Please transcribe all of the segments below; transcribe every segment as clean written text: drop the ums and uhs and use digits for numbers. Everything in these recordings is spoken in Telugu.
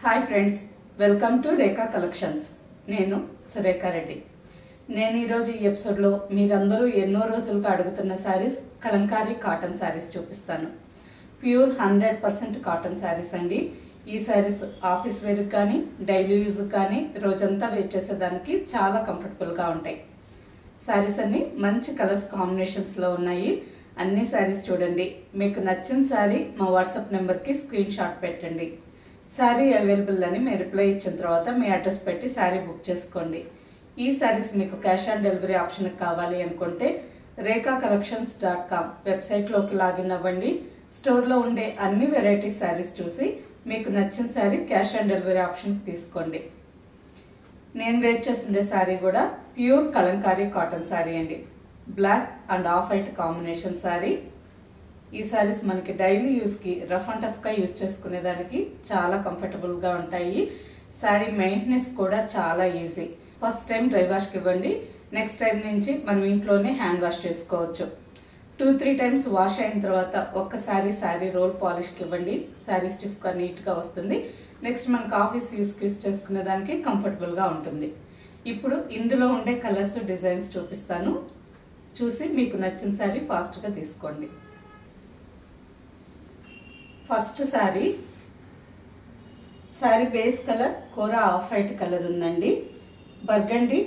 Hi friends, welcome to Rekha collections. నేను సురేఖా రెడ్డి. నేను ఈరోజు ఈ ఎపిసోడ్లో మీరందరూ ఎన్నో రోజులుగా అడుగుతున్న శారీస్ కలంకారీ కాటన్ శారీస్ చూపిస్తాను. ప్యూర్ 100% కాటన్ శారీస్ అండి. ఈ శారీస్ ఆఫీస్ వేర్ కానీ డైలీ యూజ్ కానీ రోజంతా వేర్ చేసేదానికి చాలా కంఫర్టబుల్గా ఉంటాయి. శారీస్ అన్ని మంచి కలర్స్ కాంబినేషన్స్లో ఉన్నాయి. అన్ని శారీస్ చూడండి. మీకు నచ్చిన శారీ మా వాట్సాప్ నెంబర్కి స్క్రీన్ షాట్ పెట్టండి. శారీ అవైలబుల్ అని మీరు రిప్లై ఇచ్చిన తర్వాత మీ అడ్రస్ పెట్టి శారీ బుక్ చేసుకోండి. ఈ శారీస్ మీకు క్యాష్ ఆన్ డెలివరీ ఆప్షన్ కావాలి అనుకుంటే rekakcollections.com వెబ్సైట్లోకి లాగిన్ అవ్వండి. స్టోర్లో ఉండే అన్ని వెరైటీ శారీస్ చూసి మీకు నచ్చిన శారీ క్యాష్ ఆన్ డెలివరీ ఆప్షన్కి తీసుకోండి. నేను వేర్ చేస్తుండే శారీ కూడా ప్యూర్ కలంకారీ కాటన్ శారీ అండి. Black and off white combination sari. ఈ శారీస్ మనకి డైలీ యూస్కి రఫ్ అండ్ టఫ్గా యూజ్ చేసుకునేదానికి చాలా కంఫర్టబుల్గా ఉంటాయి. శారీ మెయింటెనెన్స్ కూడా చాలా ఈజీ. ఫస్ట్ టైం డ్రై వాష్కి ఇవ్వండి. నెక్స్ట్ టైం నుంచి మనం ఇంట్లోనే హ్యాండ్ వాష్ చేసుకోవచ్చు. 2-3 టైమ్స్ వాష్ అయిన తర్వాత ఒక్కసారి శారీ రోల్ పాలిష్కి ఇవ్వండి. శారీ స్టిఫ్గా నీట్గా వస్తుంది. నెక్స్ట్ మనకు ఆఫీస్ యూజ్ చేసుకునేదానికి కంఫర్టబుల్గా ఉంటుంది. ఇప్పుడు ఇందులో ఉండే కలర్స్ డిజైన్స్ చూపిస్తాను. చూసి మీకు నచ్చిన శారీ ఫాస్ట్గా తీసుకోండి. First sari base colour kora off white colour ఉందండి. Burgundy,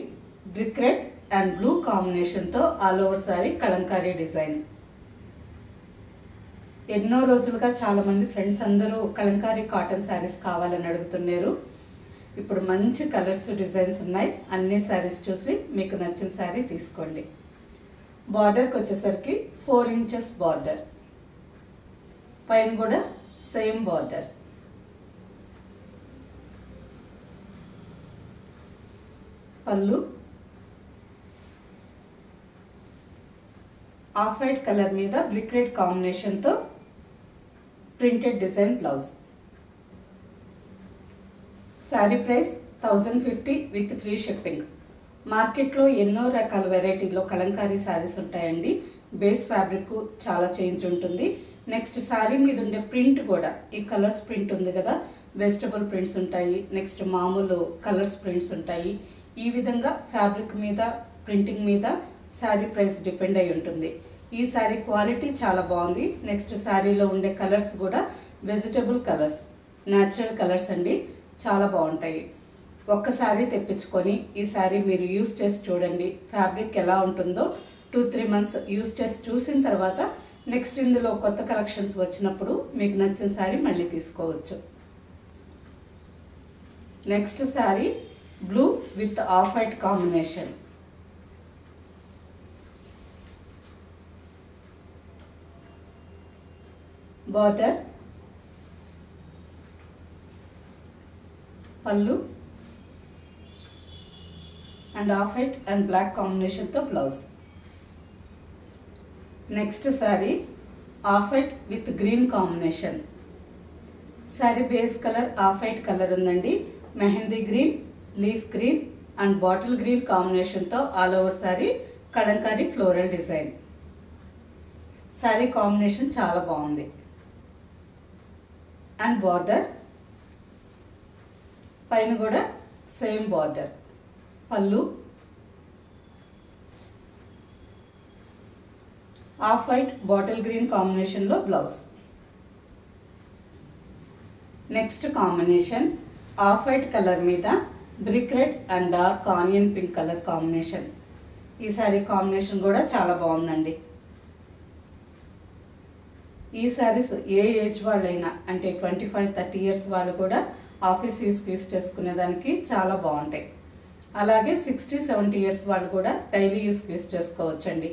brick red and blue కాంబినేషన్తో all over sari Kalamkari design. ఎన్నో రోజులుగా చాలా మంది ఫ్రెండ్స్ అందరూ కలంకారీ కాటన్ శారీస్ కావాలని అడుగుతున్నారు. ఇప్పుడు మంచి కలర్స్ డిజైన్స్ ఉన్నాయి. అన్ని శారీస్ చూసి మీకు నచ్చిన శారీ తీసుకోండి. బార్డర్కి వచ్చేసరికి 4 ఇంచెస్ బార్డర్, పైన కూడా సేమ్ బార్డర్. పళ్ళు ఆఫ్ వైట్ కలర్ మీద బ్రిక్ రెడ్ కాంబినేషన్తో printed design blouse. Sari price 1050 with free shipping. మార్కెట్లో ఎన్నో రకాల వెరైటీలో కలంకారీ శారీస్ ఉంటాయండి. బేస్ ఫ్యాబ్రిక్ చాలా చేంజ్ ఉంటుంది. నెక్స్ట్ శారీ మీద ఉండే ప్రింట్ కూడా ఈ కలర్స్ ప్రింట్ ఉంది కదా, వెజిటబుల్ ప్రింట్స్ ఉంటాయి. నెక్స్ట్ మామూలు కలర్స్ ప్రింట్స్ ఉంటాయి. ఈ విధంగా ఫ్యాబ్రిక్ మీద ప్రింటింగ్ మీద శారీ ప్రైస్ డిపెండ్ అయి ఉంటుంది. ఈ శారీ క్వాలిటీ చాలా బాగుంది. నెక్స్ట్ శారీలో ఉండే కలర్స్ కూడా వెజిటబుల్ కలర్స్, న్యాచురల్ కలర్స్ అండి. చాలా బాగుంటాయి. ఒక్కసారి తెప్పించుకొని ఈ శారీ మీరు యూజ్ చేసి చూడండి. ఫ్యాబ్రిక్ ఎలా ఉంటుందో 2-3 మంత్స్ యూజ్ చేసి చూసిన తర్వాత నెక్స్ట్ ఇందులో కొత్త కలెక్షన్స్ వచ్చినప్పుడు మీకు నచ్చిన శారీ మళ్ళీ తీసుకోవచ్చు. Next sari blue with off white combination. Border, పళ్ళు and off white and black కాంబినేషన్తో blouse. Next sari off white with green combination. Sari base colour off white colour ఉందండి. Mehndi green, leaf green and bottle green కాంబినేషన్తో all over sari Kalamkari floral design. Sari combination చాలా బాగుంది. అండ్ బార్డర్, పైన కూడా సేమ్ బార్డర్. పళ్ళు ఆఫ్ వైట్ బాటిల్ గ్రీన్ కాంబినేషన్లో blouse. Next combination off white colour మీద brick red and dark onion pink colour combination. ఈ శారీ కాంబినేషన్ కూడా చాలా బాగుందండి. ఈ శారీస్ ఏ ఏజ్ వాళ్ళైనా, అంటే 25-30 ఇయర్స్ వాళ్ళు కూడా ఆఫీస్ యూజ్ చేసుకునేదానికి చాలా బాగుంటాయి. అలాగే 60-70 ఇయర్స్ వాళ్ళు కూడా డైలీ యూజ్ చేసుకోవచ్చండి.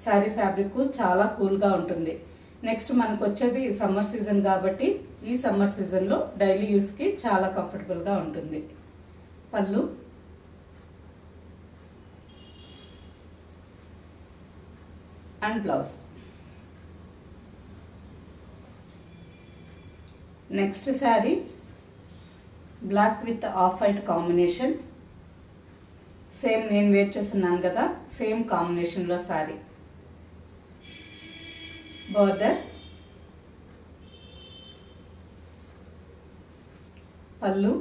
శారీ ఫ్యాబ్రిక్ చాలా కూల్గా ఉంటుంది. నెక్స్ట్ మనకు వచ్చేది సమ్మర్ సీజన్ కాబట్టి ఈ సమ్మర్ సీజన్లో డైలీ యూస్కి చాలా కంఫర్టబుల్గా ఉంటుంది. Pallu and blouse. Next sari black with off white combination. Same నేను వేర్ చేస్తున్నాను కదా, సేమ్ కాంబినేషన్లో శారీ. బార్డర్, పళ్ళు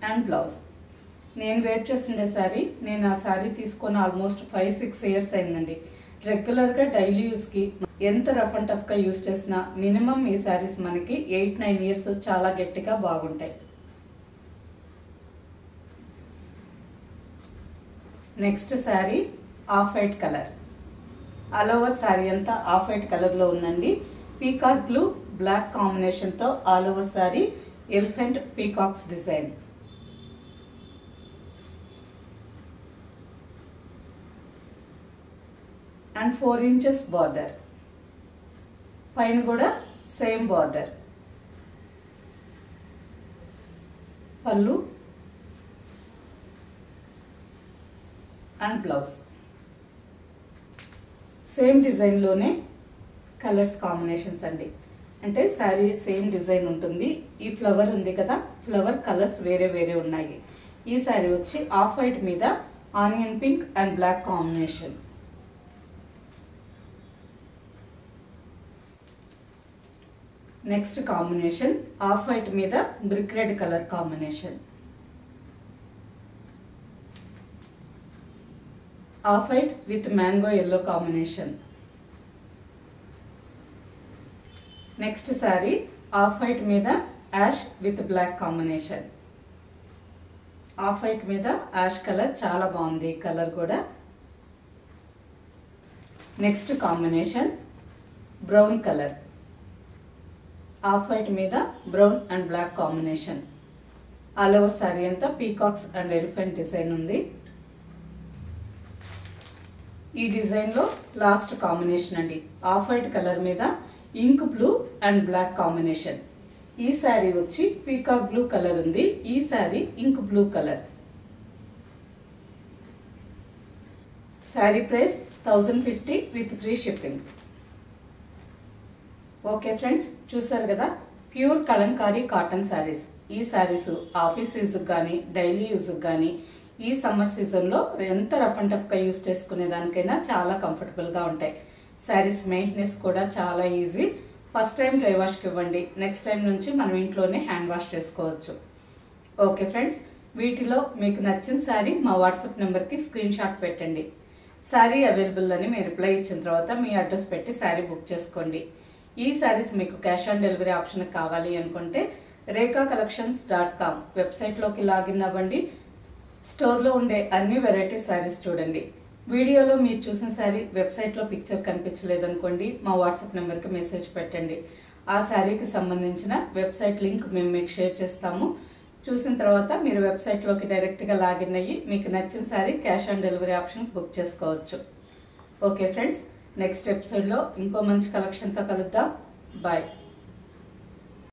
అండ్ బ్లౌజ్. నేను వేర్ చేస్తుండే శారీ, నేను ఆ శారీ తీసుకొని ఆల్మోస్ట్ 5-6 ఇయర్స్ అయిందండి. రెగ్యులర్గా డైలీ యూస్కి ఎంత రఫ్ అండ్ టఫ్గా యూస్ చేసినా మినిమం ఈ శారీస్ మనకి 8-9 ఇయర్స్ చాలా గట్టిగా బాగుంటాయి. Next sari off white colour. All over sari అంతా ఆఫ్ వైట్ కలర్లో ఉందండి. పీకాక్ బ్లూ బ్లాక్ కాంబినేషన్తో all over sari elephant peacocks design. And 4 inches border. పైన కూడా సేమ్ బార్డర్. పళ్ళు అండ్ బ్లౌజ్. సేమ్ డిజైన్లోనే కలర్స్ కాంబినేషన్స్ అండి. అంటే శారీ సేమ్ డిజైన్ ఉంటుంది. ఈ ఫ్లవర్ ఉంది కదా, ఫ్లవర్ కలర్స్ వేరే వేరే ఉన్నాయి. ఈ శారీ వచ్చి ఆఫ్ వైట్ మీద onion pink and black combination. Next combination off white మీద brick red colour combination. Off white with mango yellow combination. Next sari off white మీద ash with black combination. Off white మీద యాష్ కలర్ చాలా బాగుంది ఈ కలర్ కూడా. Next combination brown colour. Off white మీద brown and black combination. All over sari అంతా పీకాక్స్ అండ్ ఎలిఫెంట్ డిజైన్ ఉంది. ఈ డిజైన్లో లాస్ట్ కాంబినేషన్ అండి. ఆఫ్ వైట్ కలర్ మీద ink blue and black combination. ఈ శారీ వచ్చి పీకాక్ బ్లూ కలర్ ఉంది. ఈ sari ink blue colour. Sari price 1050 with free shipping. Okay friends, చూసారు కదా ప్యూర్ కలంకారీ కాటన్ శారీస్. ఈ శారీస్ ఆఫీస్ యూజ్కి కానీ డైలీ యూజ్కి కానీ ఈ సమ్మర్ సీజన్లో ఎంత రఫ్ అండ్ టఫ్గా యూజ్ చేసుకునే దానికైనా చాలా కంఫర్టబుల్గా ఉంటాయి. శారీస్ మెయింటెనెన్స్ కూడా చాలా ఈజీ. ఫస్ట్ టైం డ్రై వాష్కి ఇవ్వండి, నెక్స్ట్ టైం నుంచి మనం ఇంట్లోనే హ్యాండ్ వాష్ చేసుకోవచ్చు. ఓకే ఫ్రెండ్స్, వీటిలో మీకు నచ్చిన శారీ మా వాట్సాప్ నెంబర్కి స్క్రీన్ షాట్ పెట్టండి. శారీ అవైలబుల్ అని మీరు రిప్లై ఇచ్చిన తర్వాత మీ అడ్రస్ పెట్టి శారీ బుక్ చేసుకోండి. ఈ శారీస్ మీకు క్యాష్ ఆన్ డెలివరీ ఆప్షన్ కావాలి అనుకుంటే rekacollections.com వెబ్సైట్లోకి లాగిన్ అవ్వండి. స్టోర్లో ఉండే అన్ని వెరైటీ శారీస్ చూడండి. వీడియోలో మీరు చూసిన శారీ వెబ్సైట్లో పిక్చర్ కనిపించలేదనుకోండి, మా వాట్సాప్ నెంబర్కి మెసేజ్ పెట్టండి. ఆ శారీకి సంబంధించిన వెబ్సైట్ లింక్ మేము మీకు షేర్ చేస్తాము. చూసిన తర్వాత మీరు వెబ్సైట్లోకి డైరెక్ట్గా లాగిన్ అయ్యి మీకు నచ్చిన sari cash on delivery option book చేసుకోవచ్చు. ఓకే ఫ్రెండ్స్, నెక్స్ట్ ఎపిసోడ్లో ఇంకో మంచి కలెక్షన్తో కలుద్దాం. బాయ్.